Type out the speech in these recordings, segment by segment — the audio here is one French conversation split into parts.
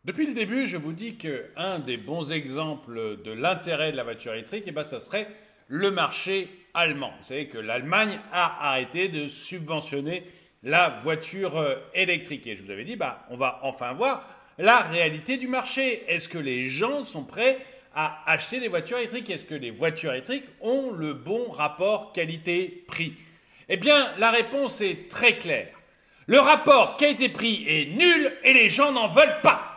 Depuis le début, je vous dis qu'un des bons exemples de l'intérêt de la voiture électrique, ça serait le marché allemand. Vous savez que l'Allemagne a arrêté de subventionner la voiture électrique. Et je vous avais dit, on va enfin voir la réalité du marché. Est-ce que les gens sont prêts à acheter des voitures électriques? Est-ce que les voitures électriques ont le bon rapport qualité-prix? Eh bien, la réponse est très claire. Le rapport qualité-prix est nul et les gens n'en veulent pas.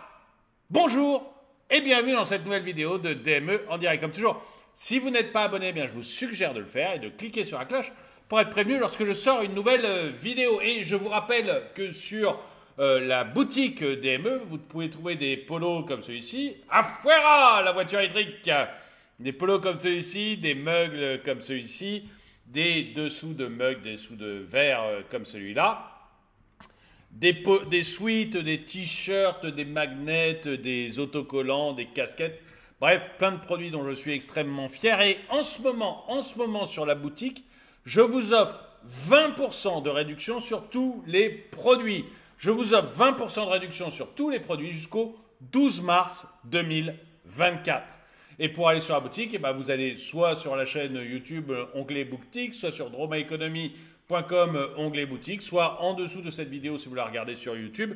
Bonjour et bienvenue dans cette nouvelle vidéo de DME en direct. Comme toujours, si vous n'êtes pas abonné, je vous suggère de le faire et de cliquer sur la cloche pour être prévenu lorsque je sors une nouvelle vidéo. Et je vous rappelle que sur la boutique DME, vous pouvez trouver des polos comme celui-ci. Afuera, la voiture électrique. Des polos comme celui-ci, des mugs comme celui-ci, des dessous de mugs, des dessous de verre comme celui-là. Des suites, des t-shirts, des magnets, des autocollants, des casquettes, bref, plein de produits dont je suis extrêmement fier. Et en ce moment sur la boutique, je vous offre 20% de réduction sur tous les produits. Je vous offre 20% de réduction sur tous les produits jusqu'au 12 mars 2024. Et pour aller sur la boutique, vous allez soit sur la chaîne YouTube onglet boutique, soit sur dromaeconomy.com onglet boutique, soit en dessous de cette vidéo si vous la regardez sur YouTube,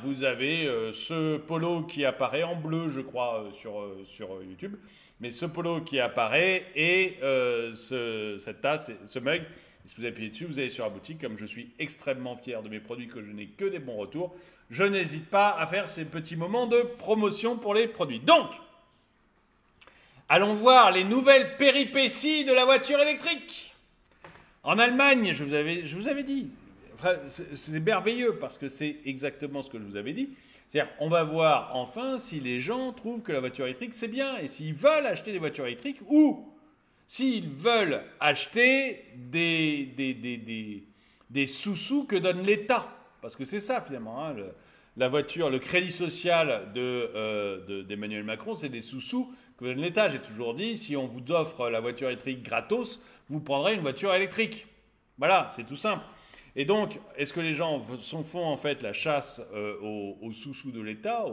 vous avez ce polo qui apparaît en bleu, je crois, sur YouTube, mais ce polo qui apparaît et cette tasse, ce mug. Si vous appuyez dessus, vous allez sur la boutique. Comme je suis extrêmement fier de mes produits, que je n'ai que des bons retours, je n'hésite pas à faire ces petits moments de promotion pour les produits. Donc, allons voir les nouvelles péripéties de la voiture électrique. En Allemagne, je vous avais dit, c'est merveilleux parce que c'est exactement ce que je vous avais dit. C'est-à-dire, on va voir enfin si les gens trouvent que la voiture électrique c'est bien et s'ils veulent acheter des voitures électriques ou s'ils veulent acheter des sous-sous que donne l'État. Parce que c'est ça finalement, hein, la voiture, le crédit social d'Emmanuel Macron, c'est des sous-sous que donne l'État. J'ai toujours dit, si on vous offre la voiture électrique gratos, vous prendrez une voiture électrique. Voilà, c'est tout simple. Et donc, est-ce que les gens font en fait la chasse aux sous-sous de l'État,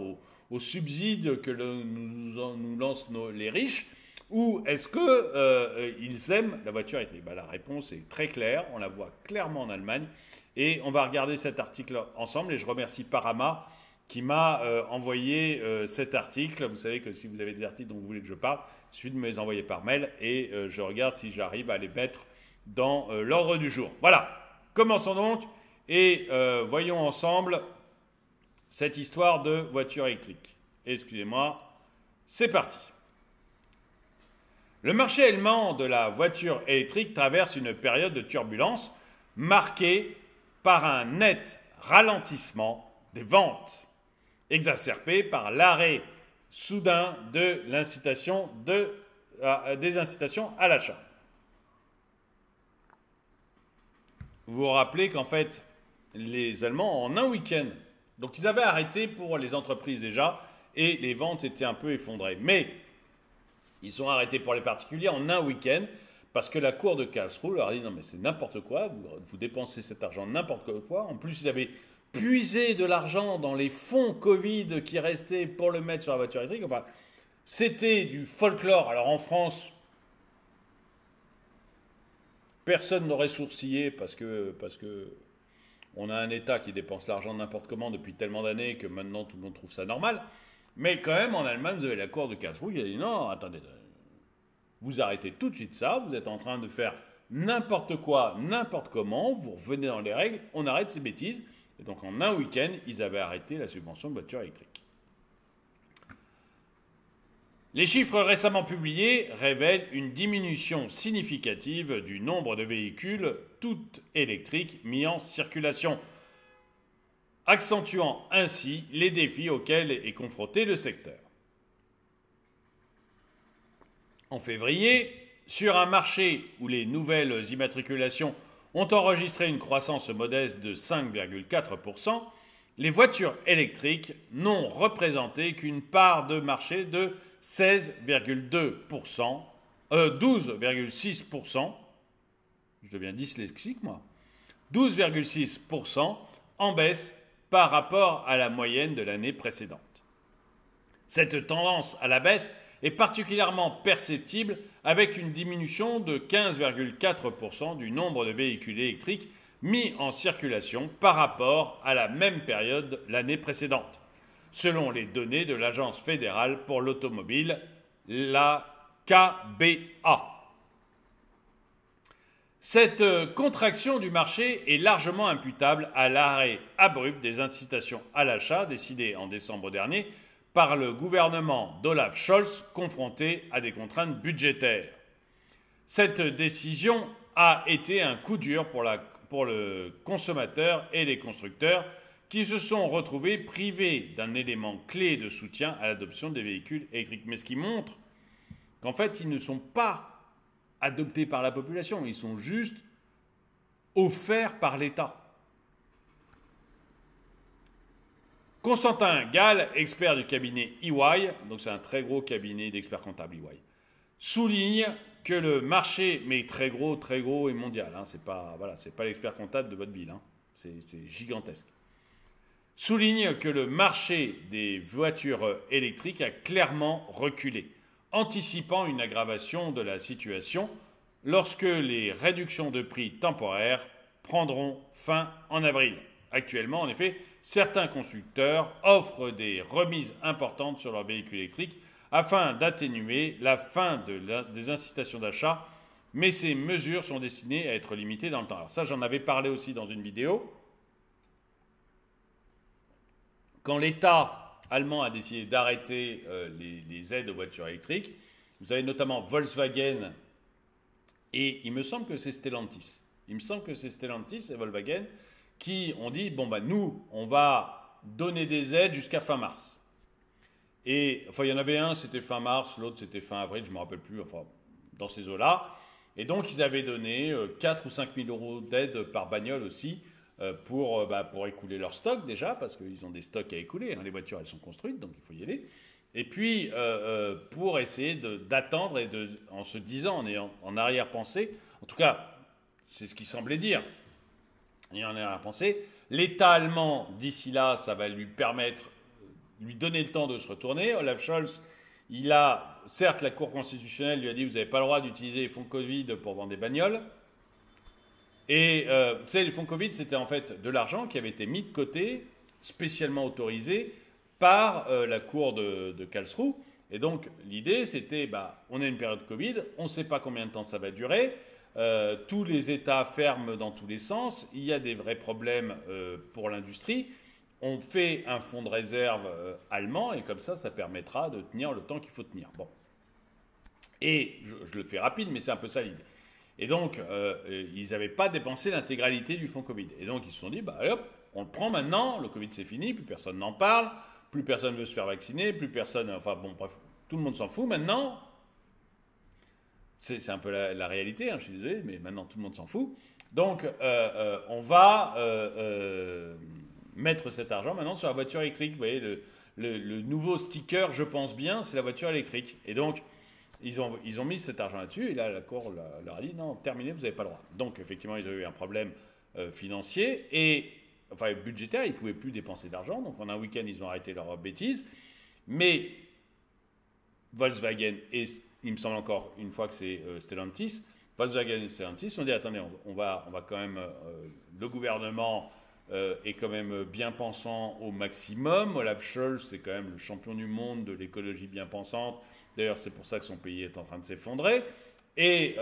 aux subsides que nous lancent les riches, ou est-ce qu'ils aiment la voiture électrique? La réponse est très claire, on la voit clairement en Allemagne. Et on va regarder cet article ensemble et je remercie Parama qui m'a envoyé cet article. Vous savez que si vous avez des articles dont vous voulez que je parle, il suffit de me les envoyer par mail et je regarde si j'arrive à les mettre dans l'ordre du jour. Voilà, commençons donc et voyons ensemble cette histoire de voiture électrique. Excusez-moi, c'est parti. Le marché allemand de la voiture électrique traverse une période de turbulence marquée par un net ralentissement des ventes, exacerbé par l'arrêt soudain de l'incitation des incitations à l'achat. Vous vous rappelez qu'en fait, les Allemands, en un week-end, donc ils avaient arrêté pour les entreprises déjà, et les ventes s'étaient un peu effondrées. Mais ils sont arrêtés pour les particuliers en un week-end, parce que la cour de Karlsruhe leur a dit non mais c'est n'importe quoi, vous dépensez cet argent n'importe quoi. En plus ils avaient puisé de l'argent dans les fonds Covid qui restaient pour le mettre sur la voiture électrique. Enfin, c'était du folklore. Alors en France, personne n'aurait sourcillé parce que on a un État qui dépense l'argent n'importe comment depuis tellement d'années que maintenant tout le monde trouve ça normal. Mais quand même en Allemagne, vous avez la cour de Karlsruhe qui a dit non, attendez. Vous arrêtez tout de suite ça, vous êtes en train de faire n'importe quoi, n'importe comment, vous revenez dans les règles, on arrête ces bêtises. Et donc en un week-end, ils avaient arrêté la subvention de voitures électriques. Les chiffres récemment publiés révèlent une diminution significative du nombre de véhicules tout électriques mis en circulation, accentuant ainsi les défis auxquels est confronté le secteur. En février, sur un marché où les nouvelles immatriculations ont enregistré une croissance modeste de 5,4%, les voitures électriques n'ont représenté qu'une part de marché de 16,2%, 12,6%, je deviens dyslexique moi, 12,6% en baisse par rapport à la moyenne de l'année précédente. Cette tendance à la baisse est particulièrement perceptible avec une diminution de 15,4% du nombre de véhicules électriques mis en circulation par rapport à la même période l'année précédente, selon les données de l'Agence fédérale pour l'automobile, la KBA. Cette contraction du marché est largement imputable à l'arrêt abrupt des incitations à l'achat décidé en décembre dernier par le gouvernement d'Olaf Scholz confronté à des contraintes budgétaires. Cette décision a été un coup dur pour le consommateur et les constructeurs qui se sont retrouvés privés d'un élément clé de soutien à l'adoption des véhicules électriques. Mais ce qui montre qu'en fait, ils ne sont pas adoptés par la population, ils sont juste offerts par l'État. Constantin Gall, expert du cabinet EY, donc c'est un très gros cabinet d'experts comptables EY, souligne que le marché, mais très gros et mondial, hein, c'est pas l'expert comptable de votre ville, hein, c'est gigantesque, souligne que le marché des voitures électriques a clairement reculé, anticipant une aggravation de la situation lorsque les réductions de prix temporaires prendront fin en avril. Actuellement, en effet, certains constructeurs offrent des remises importantes sur leurs véhicules électriques afin d'atténuer la fin des incitations d'achat, mais ces mesures sont destinées à être limitées dans le temps. Alors ça, j'en avais parlé aussi dans une vidéo. Quand l'État allemand a décidé d'arrêter les aides aux voitures électriques, vous avez notamment Volkswagen et il me semble que c'est Stellantis. Il me semble que c'est Stellantis et Volkswagen qui ont dit, bon ben nous, on va donner des aides jusqu'à fin mars. Et enfin, il y en avait un, c'était fin mars, l'autre c'était fin avril, je ne me rappelle plus, enfin, dans ces eaux-là. Et donc, ils avaient donné 4 ou 5 000 euros d'aide par bagnole aussi pour écouler leur stock déjà, parce qu'ils ont des stocks à écouler, hein, les voitures elles sont construites, donc il faut y aller. Et puis, pour essayer d'attendre et en se disant, en arrière-pensée, en tout cas, c'est ce qu'il semblait dire, et en arrière-pensée, l'État allemand, d'ici là, ça va lui permettre, lui donner le temps de se retourner. Olaf Scholz, certes, la Cour constitutionnelle lui a dit, vous n'avez pas le droit d'utiliser les fonds Covid pour vendre des bagnoles. Et vous savez, les fonds Covid, c'était en fait de l'argent qui avait été mis de côté, spécialement autorisé par la Cour de Karlsruhe. Et donc, l'idée, c'était, on a une période Covid, on ne sait pas combien de temps ça va durer, tous les États ferment dans tous les sens, il y a des vrais problèmes pour l'industrie. On fait un fonds de réserve allemand, et comme ça permettra de tenir le temps qu'il faut tenir. Bon. Et je le fais rapide, mais c'est un peu ça l'idée. Et donc, ils n'avaient pas dépensé l'intégralité du fonds Covid. Et donc, ils se sont dit, hop, on le prend maintenant, le Covid c'est fini, plus personne n'en parle, plus personne ne veut se faire vacciner, plus personne, enfin bon, bref, tout le monde s'en fout maintenant. C'est un peu la réalité, hein, je suis désolé, mais maintenant tout le monde s'en fout. Donc, on va mettre cet argent maintenant sur la voiture électrique. Vous voyez, le nouveau sticker, je pense bien, c'est la voiture électrique. Et donc, ils ont mis cet argent là-dessus, et là, la Cour leur a dit, non, terminé, vous n'avez pas le droit. Donc, effectivement, ils ont eu un problème financier, et enfin budgétaire, ils ne pouvaient plus dépenser d'argent. Donc, en un week-end, ils ont arrêté leur bêtise. Mais Volkswagen et, il me semble encore une fois que c'est Stellantis, Volkswagen et Stellantis ont dit, attendez, on va quand même, le gouvernement est quand même bien pensant au maximum. Olaf Scholz, c'est quand même le champion du monde de l'écologie bien pensante. D'ailleurs, c'est pour ça que son pays est en train de s'effondrer. Et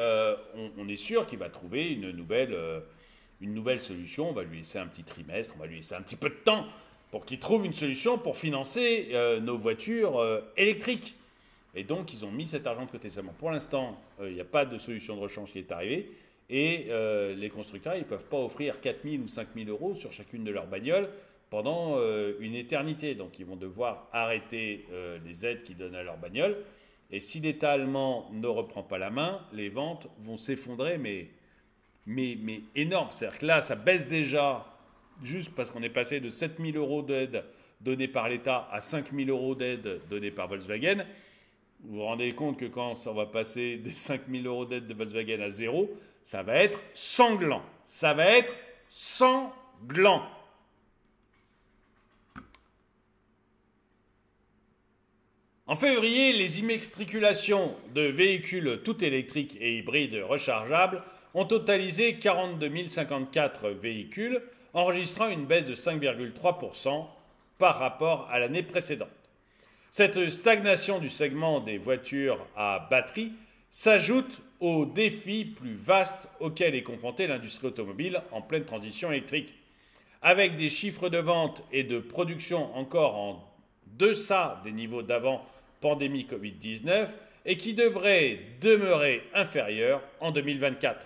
on est sûr qu'il va trouver une nouvelle solution. On va lui laisser un petit trimestre, on va lui laisser un petit peu de temps pour qu'il trouve une solution pour financer nos voitures électriques. Et donc, ils ont mis cet argent de côté seulement. Pour l'instant, il n'y a pas de solution de rechange qui est arrivée. Et les constructeurs, ils ne peuvent pas offrir 4 000 ou 5 000 euros sur chacune de leurs bagnoles pendant une éternité. Donc, ils vont devoir arrêter les aides qu'ils donnent à leurs bagnoles. Et si l'État allemand ne reprend pas la main, les ventes vont s'effondrer, mais énorme. C'est-à-dire que là, ça baisse déjà, juste parce qu'on est passé de 7 000 euros d'aide donnée par l'État à 5 000 euros d'aide donnée par Volkswagen. Vous vous rendez compte que quand ça va passer des 5 000 euros d'aide de Volkswagen à zéro, ça va être sanglant. Ça va être sanglant. En février, les immatriculations de véhicules tout électriques et hybrides rechargeables ont totalisé 42 054 véhicules, enregistrant une baisse de 5,3% par rapport à l'année précédente. Cette stagnation du segment des voitures à batterie s'ajoute aux défis plus vastes auxquels est confrontée l'industrie automobile en pleine transition électrique. Avec des chiffres de vente et de production encore en deçà des niveaux d'avant pandémie Covid-19 et qui devraient demeurer inférieurs en 2024.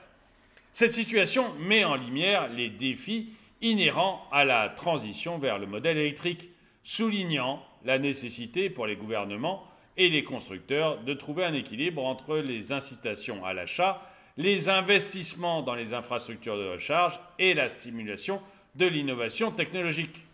Cette situation met en lumière les défis inhérents à la transition vers le modèle électrique, soulignant la nécessité pour les gouvernements et les constructeurs de trouver un équilibre entre les incitations à l'achat, les investissements dans les infrastructures de recharge et la stimulation de l'innovation technologique.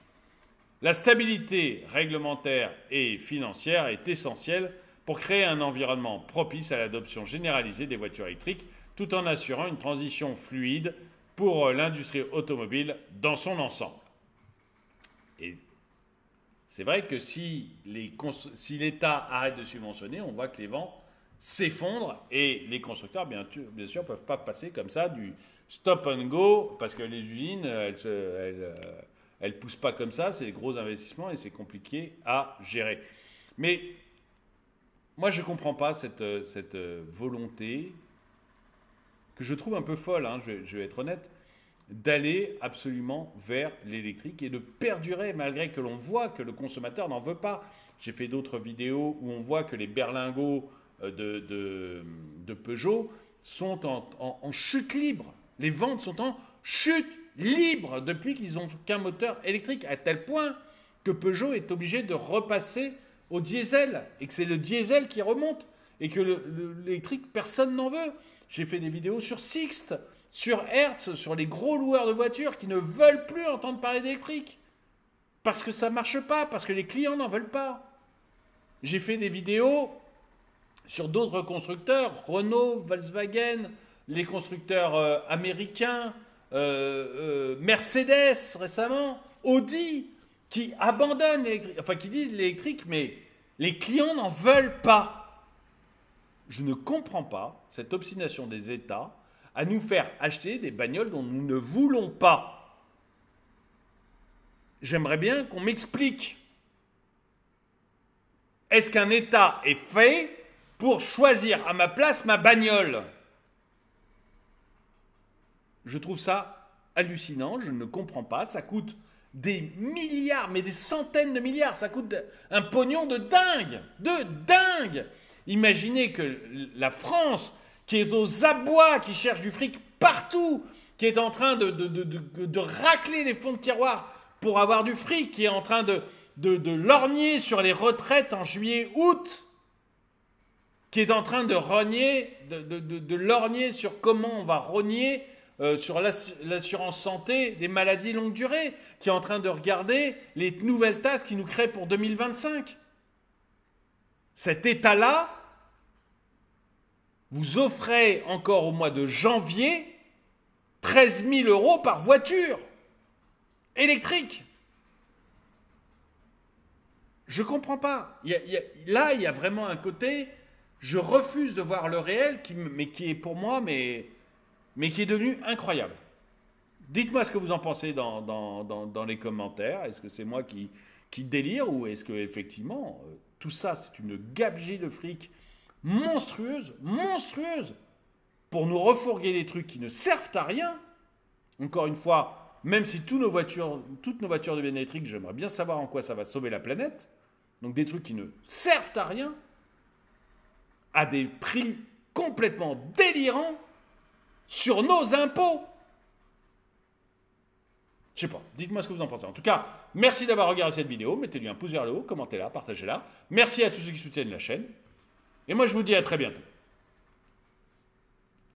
La stabilité réglementaire et financière est essentielle pour créer un environnement propice à l'adoption généralisée des voitures électriques, tout en assurant une transition fluide pour l'industrie automobile dans son ensemble. Et c'est vrai que si l'État arrête de subventionner, on voit que les ventes s'effondrent et les constructeurs, bien sûr, ne peuvent pas passer comme ça du stop and go, parce que les usines, elles ne poussent pas comme ça, c'est des gros investissements et c'est compliqué à gérer. Mais moi, je ne comprends pas cette volonté, que je trouve un peu folle, hein, je vais être honnête, d'aller absolument vers l'électrique et de perdurer malgré que l'on voit que le consommateur n'en veut pas. J'ai fait d'autres vidéos où on voit que les berlingots de Peugeot sont en chute libre. Les ventes sont en chute libre depuis qu'ils n'ont qu'un moteur électrique, à tel point que Peugeot est obligé de repasser au diesel et que c'est le diesel qui remonte et que l'électrique, personne n'en veut. J'ai fait des vidéos sur Sixt, sur Hertz, sur les gros loueurs de voitures qui ne veulent plus entendre parler d'électrique. Parce que ça ne marche pas, parce que les clients n'en veulent pas. J'ai fait des vidéos sur d'autres constructeurs, Renault, Volkswagen, les constructeurs américains, Mercedes récemment, Audi, qui abandonnent l'électrique, enfin qui disent l'électrique, mais les clients n'en veulent pas. Je ne comprends pas cette obstination des États à nous faire acheter des bagnoles dont nous ne voulons pas. J'aimerais bien qu'on m'explique. Est-ce qu'un État est fait pour choisir à ma place ma bagnole? Je trouve ça hallucinant, je ne comprends pas. Ça coûte des milliards, mais des centaines de milliards. Ça coûte un pognon de dingue, de dingue. Imaginez que la France, qui est aux abois, qui cherche du fric partout, qui est en train de racler les fonds de tiroir pour avoir du fric, qui est en train de lorgner sur les retraites en juillet-août, qui est en train de lorgner sur comment on va rogner sur l'assurance santé des maladies longue durée, qui est en train de regarder les nouvelles taxes qui nous créent pour 2025. Cet État-là, vous offrez encore au mois de janvier 13 000 € par voiture électrique. Je ne comprends pas. Là, il y a vraiment un côté, je refuse de voir le réel, qui est pour moi, mais qui est devenu incroyable. Dites-moi ce que vous en pensez dans les commentaires. Est-ce que c'est moi qui délire ou est-ce que effectivement tout ça, c'est une gabegie de fric monstrueuse, pour nous refourguer des trucs qui ne servent à rien. Encore une fois, même si toutes nos voitures deviennent électriques, j'aimerais bien savoir en quoi ça va sauver la planète. Donc des trucs qui ne servent à rien, à des prix complètement délirants, sur nos impôts. Je sais pas, dites-moi ce que vous en pensez. En tout cas, merci d'avoir regardé cette vidéo. Mettez-lui un pouce vers le haut, commentez-la, partagez-la. Merci à tous ceux qui soutiennent la chaîne. Et moi, je vous dis à très bientôt.